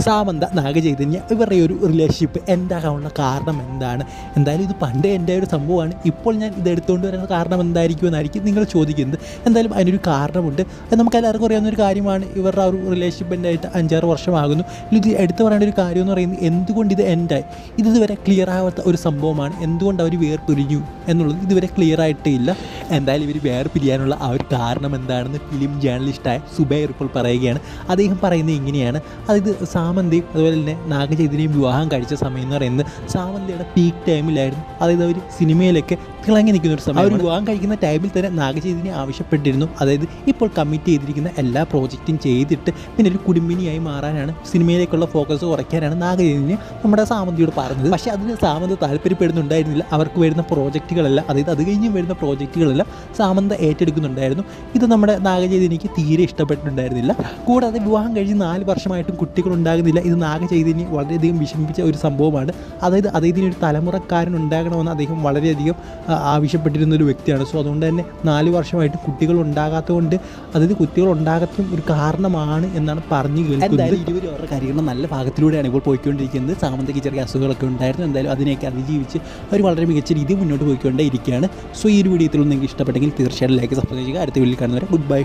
സാമന്ത നാഗചൈതന്യ ഇവരുടെ ഒരു റിലേഷൻഷിപ്പ് എന്താകാനുള്ള കാരണം എന്താണ്? എന്തായാലും ഇത് പണ്ടേ എൻ്റെ ഒരു സംഭവമാണ്. ഇപ്പോൾ ഞാൻ ഇത് എടുത്തുകൊണ്ട് വരുന്ന കാരണം എന്തായിരിക്കുമെന്നായിരിക്കും നിങ്ങൾ ചോദിക്കുന്നത്. എന്തായാലും അതിനൊരു കാരണമുണ്ട്. നമുക്ക് എല്ലാവർക്കും അറിയാവുന്നൊരു കാര്യമാണ്. ഇവരുടെ ആ ഒരു റിലേഷൻഷിപ്പ് എൻഡായിട്ട് 5-6 വർഷമാകുന്നു. ഇത് എടുത്തു പറയേണ്ട ഒരു കാര്യം എന്ന് പറയുന്നത് എന്തുകൊണ്ട് ഇത് എൻഡായി, ഇതുവരെ ക്ലിയർ ആവാത്ത ഒരു സംഭവമാണ്. എന്തുകൊണ്ട് അവർ വേർപിരിഞ്ഞു എന്നുള്ളത് ഇതുവരെ ക്ലിയർ ആയിട്ടേ ഇല്ല. എന്തായാലും ഇവർ വേർപിരിയാനുള്ള ആ ഒരു കാരണം എന്താണെന്ന് ഫിലിം ജേർണലിസ്റ്റായ സുബൈർ ഇപ്പോൾ പറയുകയാണ്. അദ്ദേഹം പറയുന്നത് ഇങ്ങനെയാണ്. അതായത് സാമന്തയും അതുപോലെ തന്നെ നാഗചൈതന്യയും വിവാഹം കഴിച്ച സമയം എന്ന് പറയുന്നത് സാമന്തയുടെ പീക്ക് ടൈമിലായിരുന്നു. അതായത് അവർ സിനിമയിലൊക്കെ തിളങ്ങി നിൽക്കുന്ന ഒരു സമയം. അവർ വിവാഹം കഴിക്കുന്ന ടൈമിൽ തന്നെ നാഗചൈതന്യം ആവശ്യപ്പെട്ടിരുന്നു. അതായത് ഇപ്പോൾ കമ്മിറ്റ് ചെയ്തിരിക്കുന്ന എല്ലാ പ്രോജക്റ്റും ചെയ്തിട്ട് പിന്നെ ഒരു കുടുംബിനിയായി മാറാനാണ്, സിനിമയിലേക്കുള്ള ഫോക്കസ് കുറയ്ക്കാനാണ് നാഗചൈതന്യം നമ്മുടെ സാമന്തയോട് പറഞ്ഞത്. പക്ഷേ അതിന് സാമന്ത താല്പര്യപ്പെടുന്നുണ്ടായിരുന്നില്ല. അവർക്ക് വരുന്ന പ്രോജക്റ്റുകളെല്ലാം, അതായത് അത് കഴിഞ്ഞ് വരുന്ന പ്രോജക്റ്റുകളെല്ലാം സാമന്ത ഏറ്റെടുക്കുന്നുണ്ടായിരുന്നു. ഇത് നമ്മുടെ നാഗചൈതന്യക്ക് തീരെ ഇഷ്ടപ്പെട്ടിട്ടുണ്ടായിരുന്നില്ല. കൂടാതെ വിവാഹം കഴിഞ്ഞ് 4 വർഷമായിട്ടും കുട്ടികളുണ്ടാകുന്നില്ല. ഇത് നാഗചൈതന്യം വളരെയധികം വിഷമിപ്പിച്ച ഒരു സംഭവമാണ്. അതായത് അദ്ദേഹത്തിന് ഒരു തലമുറക്കാരൻ ഉണ്ടാകണമെന്ന് അദ്ദേഹം വളരെയധികം ആവശ്യപ്പെട്ടിരുന്നൊരു വ്യക്തിയാണ്. സോ അതുകൊണ്ട് തന്നെ 4 വർഷമായിട്ട് കുട്ടികൾ ഉണ്ടാകാത്തതുകൊണ്ട്, അതായത് കുട്ടികൾ ഉണ്ടാകാത്തതും ഒരു കാരണമാണ് എന്നാണ് പറഞ്ഞു കേൾക്കുന്നത്. എന്തായാലും ഇരുവരും അവരുടെ കരിയറിൻ്റെ നല്ല ഭാഗത്തിലൂടെയാണ് ഇപ്പോൾ പോയിക്കൊണ്ടിരിക്കുന്നത്. സാമന്തയ്ക്ക് ചെറിയ അസുഖങ്ങളൊക്കെ ഉണ്ടായിരുന്നു. എന്തായാലും അതിനെയൊക്കെ അതിജീവിച്ച് അവർ വളരെ മികച്ച രീതിയിൽ മുന്നോട്ട് പോയിക്കൊണ്ടേ ഇരിക്കുകയാണ്. സോ ഈ ഒരു വീഡിയോത്തിൽ നിങ്ങൾക്ക് ഇഷ്ടപ്പെട്ടെങ്കിൽ തീർച്ചയായിട്ടും ലൈക്ക്, സബ്സ്ക്രൈബ് ചെയ്യുക. അടുത്ത വീഡിയോയിൽ കാണുന്നവരെ ഗുഡ് ബൈ.